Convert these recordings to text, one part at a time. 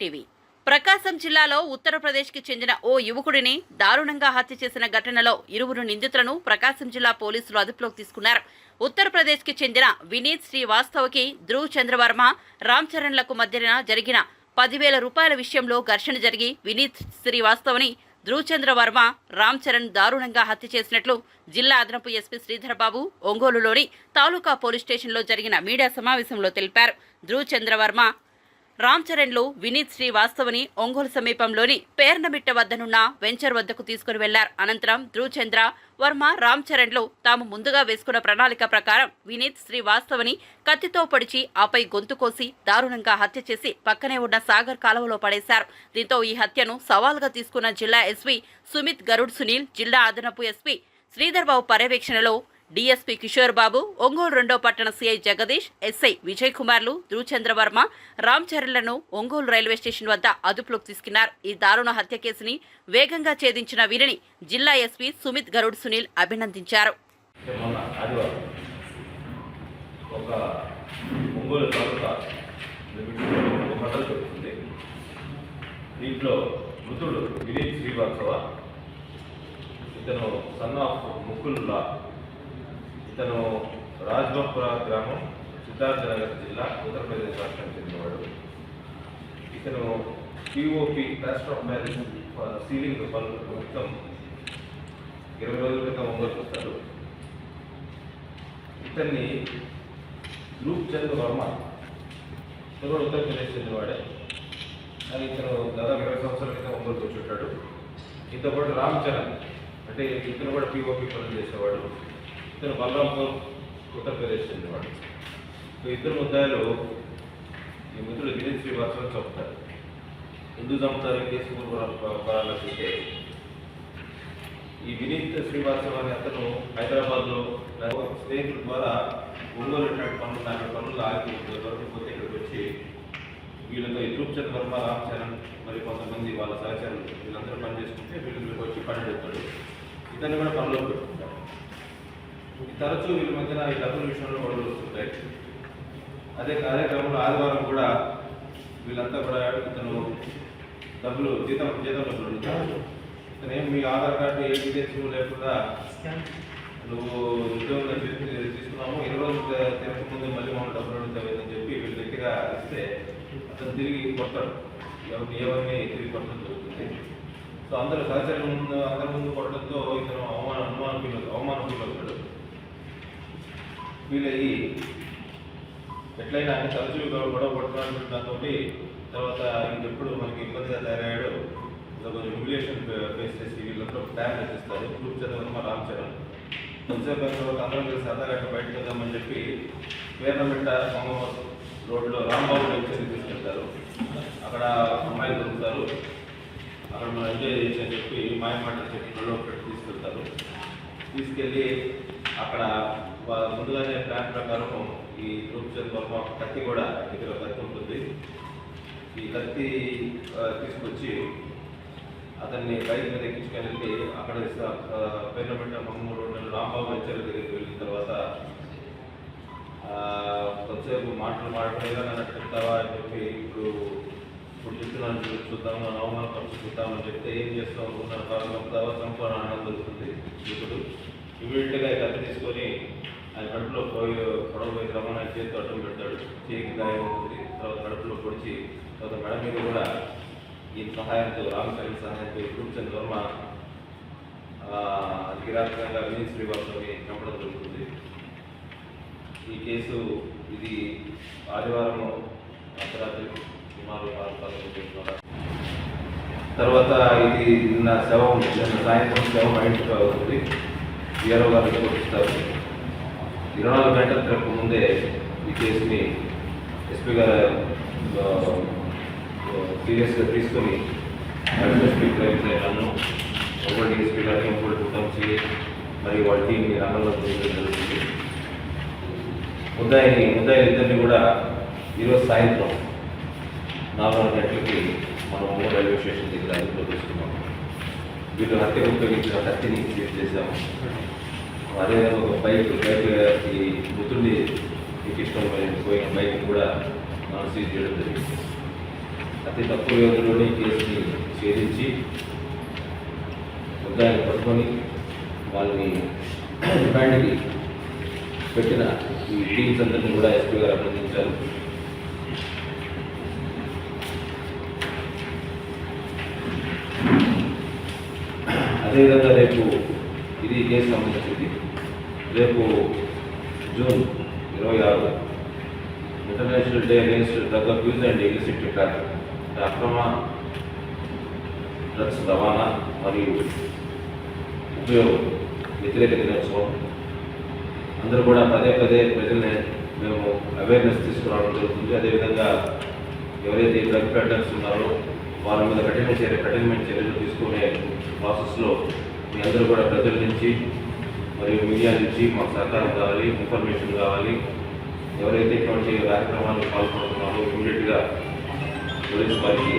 TV ప్రకాశం జిల్లాలో ఉత్తరప్రదేశ్కి చెందిన ఓ యువకుడిని దారుణంగా హత్య చేసిన ఘటనలో ఇరువురు నిందితులను ప్రకాశం జిల్లా పోలీసులు అదుపులోకి తీసుకున్నారు. ఉత్తరప్రదేశ్కి చెందిన వినీత్ శ్రీవాస్తవకి ధ్రువ్ చంద్రవర్మ, రామ్ చరణ్లకు మధ్యన జరిగిన 10,000 రూపాయల విషయంలో ఘర్షణ జరిగి వినీత్ శ్రీవాస్తవని ధ్రువ్ చంద్రవర్మ, రామ్ చరణ్ దారుణంగా హత్య చేసినట్లు జిల్లా అదనపు ఎస్పీ శ్రీధర్బాబు ఒంగోలులోని తాలూకా పోలీస్ స్టేషన్లో జరిగిన మీడియా సమావేశంలో తెలిపారు. ధ్రువ్ చంద్రవర్మ, రామ్ చరణ్లు వినీత్ శ్రీవాస్తవని ఒంగోలు సమీపంలోని పేర్నమిట్ట వద్దనున్న వెంచర్ వద్దకు తీసుకుని వెళ్లారు. అనంతరం ధ్రువ్ చంద్ర వర్మ, రామ్ చరణ్లు తాము ముందుగా వేసుకున్న ప్రణాళిక ప్రకారం వినీత్ శ్రీవాస్తవని కత్తితో పొడిచి ఆపై గొంతు కోసి దారుణంగా హత్య చేసి పక్కనే ఉన్న సాగర్ కాలువలో పడేశారు. దీంతో ఈ హత్యను సవాల్గా తీసుకున్న జిల్లా ఎస్పీ సుమిత్ గరుడ్ సునీల్, జిల్లా అదనపు ఎస్పీ శ్రీధర్బాబు పర్యవేక్షణలో డీఎస్పీ కిషోర్ బాబు, ఒంగోలు 2వ పట్టణ సిఐ జగదీష్, ఎస్ఐ విజయ్ కుమార్లు ధ్రువ్ చంద్రవర్మ, రామ్ చరణ్లను ఒంగోలు రైల్వే స్టేషన్ వద్ద అదుపులోకి తీసుకున్నారు. ఈ దారుణ హత్య కేసుని వేగంగా ఛేదించిన వీరిని జిల్లా ఎస్పీ సుమిత్ గరుడ్ సునీల్ అభినందించారు. మృతుడు వినీత్ శ్రీవాస్తవ, ఇతను సన్ ఆఫ్ ముకుల్లా, ఇతను రాజ్బపుర గ్రామం, సిద్ధార్థనగర్ జిల్లా, ఉత్తరప్రదేశ్ రాష్ట్రానికి చెందినవాడు. ఇతను POP plaster of marriage ceiling పనులు మొత్తం 20 రోజుల క్రితం ఒంగోలుకు వస్తాడు. ఇతన్ని ధ్రువ్ చంద్ర వర్మ, ఇతను కూడా ఉత్తరప్రదేశ్ చెందినవాడే. అని ఇతను దాదాపు 20 సంవత్సరాల క్రితం ఒంగోలుకు వచ్చి ఉంటాడు. ఇంతో పాటు రామ్ చరణ్, అంటే ఇతను కూడా పిఓపి పనులు చేసేవాడు. ఇతను బలరాంపూర్, ఉత్తరప్రదేశ్ చెందినవాడు. ఇద్దరు ముద్దాయిలు ఈ మిత్రుడు వినీత్ శ్రీవాస్తవని చంపుతారు. ఎందుకు చంపుతారు ఈ కేసు చూస్తే, ఈ వినీత్ శ్రీవాస్తవ అనే అతను హైదరాబాద్లో స్నేహితుల ద్వారా ఒంగోలు పనులు ఆగిపోతే ఇక్కడికి వచ్చి వీళ్ళతో ధ్రువ్ చంద్ర వర్మ, రామ్ చరణ్ మరి కొంతమంది వాళ్ళ సహచరులు వీళ్ళందరూ పని చేసుకుంటే వీళ్ళకి వచ్చి పని పెడతాడు. ఇతన్ని కూడా పనిలో పెట్టుకుంటారు. తరచూ వీళ్ళ మధ్యన ఈ డబ్బుల విషయంలో గొడవలు వస్తుంటాయి. అదే క్రమంలో ఆదివారం కూడా వీళ్ళంతా కూడా ఇతను డబ్బులు జీతం డబ్బులు అడుగుతాడు. ఇతను ఏం మీ ఆధార్ కార్డు ఏ డీటెయిల్స్ లేకుండా నువ్వు ఉద్యోగంగా తీసుకున్నాము, 20 రోజులు తిరగకముందు మళ్ళీ మనం డబ్బులు అడుగుతావేదని చెప్పి వీళ్ళు గట్టిగా ఇస్తే అతను తిరిగి కొడతాడు. ఎవరిని తిరిగి కొట్టడం జరుగుతుంది. సో అందరూ సహచరుల అందరి ముందు కొట్టడంతో ఇతను అవమానం ఫీల్ వీళ్ళయి ఎట్లయినా ఆయన తరచూ గొడవ పడుతున్నాడు. దాంతో తర్వాత ఇంకెప్పుడు మనకి ఇబ్బందిగా తయారయ్యాడు. కొంచెం హ్యూమిలియేషన్ ఫేస్ చేసి వీళ్ళందరూ ప్లాన్ చేస్తారు. ధ్రువ్ చంద్రవర్మ, రామ్ చరణ్ కొంతసేపు తర్వాత అందరం కలిసి సరదాగా బయటకు వెళ్దామని చెప్పి పేర్నమిట్ట రోడ్లో రాంబాబు వెంచర్కి తీసుకెళ్తారు. అక్కడ అమ్మాయిలు దొరుకుతారు. అక్కడ మనం ఎంజాయ్ చేసి అని చెప్పి మాయమాటలు చెప్పి పెట్టి తీసుకెళ్తారు. తీసుకెళ్ళి అక్కడ ముందుగానే ప్లాన్ ప్రకారం ఈ ధ్రువ్ చంద్ర వర్మ కత్తి కూడా దగ్గర కత్తి ఉంటుంది. ఈ కత్తి తీసుకొచ్చి అతన్ని బైక్ మీద ఎక్కించుకెళ్ళి అక్కడ పేర్నమిట్ట రోడ్డు రాంబాబు వెంచర్ దగ్గరికి వెళ్ళిన తర్వాత కొంతసేపు మాట్లాడుకునేలా నన్ను చెప్తావా అని చెప్పి ఇప్పుడు చెప్తున్నాను చూద్దాం, నన్ను అవమానపరిచి చూద్దామని చెప్తే ఏం చేస్తావు, నన్ను చంపుతావా, చంపాలని ఆనందం దొరుకుతుంది. ఇప్పుడు ఇమీడియట్గా కత్తి తీసుకొని ఆయన కడుపులో పొడవు క్రమంగా చేతితో అడ్డం పెడతాడు. చేతికి గాయం అవుతుంది. తర్వాత కడుపులో పొడిచి తర్వాత మెడ మీద కూడా ఈ సహాయంతో, రామ్ చరణ్ సహాయంతో ధ్రువ్ చంద్ర వర్మ కిరాతకంగా వినీత్ శ్రీవాస్తవని చంపడం జరుగుతుంది. ఈ కేసు ఇది ఆదివారం అర్ధరాత్రి సుమారు 6:15 తర్వాత ఇది నిన్న సాయంత్రం శవం ఐడెంటిఫై అవుతుంది. వీఆర్ఓ గారు రిపోర్ట్ ఇస్తారు. 24 గంటల తిరగక ముందే ఈ కేసుని ఎస్పీ గారు సీరియస్గా తీసుకొని ఎస్పీ క్రైమ్ నన్ను ఒకటి ఎస్పీ గారిని ఇంకోటి కుటుంబి మరి వాళ్ళ టీంని రంగంలో తీయడం జరుగుతుంది. ముద్దాయిలు ఇద్దరిని కూడా ఈరోజు సాయంత్రం 4 గంటలకి మనం రైల్వే స్టేషన్ దగ్గర అదుపులో తీసుకున్నాం. వీళ్ళు హత్యకు ఉపయోగించిన కత్తిని సీజ్ చేశాము. అదేవిధంగా ఒక బైక్ ఈ మృతుడిని ఎక్కించడం పోయిన బైక్ కూడా మనం సీజ్ చేయడం జరిగింది. అతి తక్కువ వ్యవధిలోనే ఈ కేసుని ఛేదించి ముద్దాయిని పట్టుకొని వాళ్ళని రిమాండ్కి పెట్టిన ఈ టీమ్స్ అందరినీ కూడా ఎస్పీ గారు అభినందించారు. అదేవిధంగా రేపు ఇది కేసు సంబంధించింది. రేపు June 26 international day against drug abuse and illicit traffic, అక్రమ డ్రగ్స్ రవాణా మరియు ఉపయోగం వ్యతిరేక దినోత్సవం. అందరూ కూడా పదే పదే ప్రజల్ని మేము అవేర్నెస్ తీసుకురావడం జరుగుతుంది. అదేవిధంగా ఎవరైతే డ్రగ్ పెడ్డర్స్ ఉన్నారో వాళ్ళ మీద కఠినమైన చర్యలు తీసుకునే ప్రాసెస్లో మీ అందరూ కూడా ప్రజల నుంచి మరియు మీడియా నుంచి మాకు సహకారం కావాలి, ఇన్ఫర్మేషన్ కావాలి. ఎవరైతే ఇటువంటి కార్యక్రమాల్లో పాల్గొంటున్నారో ఇమీడియట్గా పోలీస్ వారికి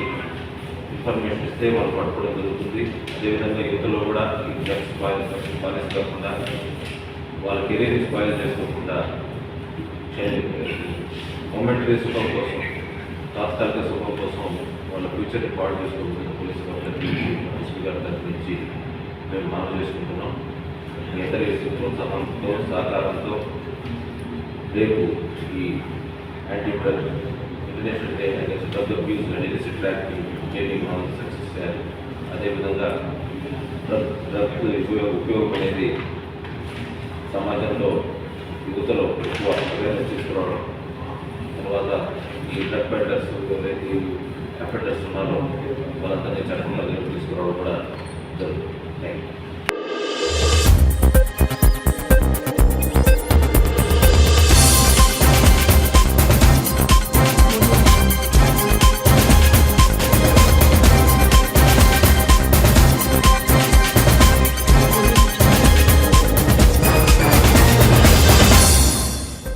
ఇన్ఫర్మేషన్ ఇస్తే వాళ్ళు పట్టుకోవడం జరుగుతుంది. అదేవిధంగా యువతలో కూడా ఈ డ్రగ్స్ బానిస కాకుండా వాళ్ళ కెరీర్ స్పాయిల్ చేసుకోకుండా మొమెంటరీ సుఖం కోసం, తాత్కాలిక సుఖం కోసం వాళ్ళ ఫ్యూచర్ని పాడు చేసుకోకుండా పోలీసు వారి తరఫు నుంచి, ఎస్పీ గారి తరఫు నుంచి మేము మనవి చేసుకుంటున్నాం. మీ అందరి ప్రోత్సాహంతో సహకారంతో రేపు ఈ anti drug international day against drug abuse and illicit trafficking training మనం సక్సెస్ చేయాలి. అదేవిధంగా డ్రగ్ ఉపయోగం అనేది సమాజంలో యువతలో ఎక్కువ అవేర్నెస్ తీసుకురావడం, తర్వాత ఈ డ్రగ్ పెడ్డర్స్ ఎవరైతే ఎఫెక్టర్స్ ఉన్నారో వాళ్ళందరినీ చట్టంలో తీసుకురావడం కూడా జరుగుతుంది. Thank you.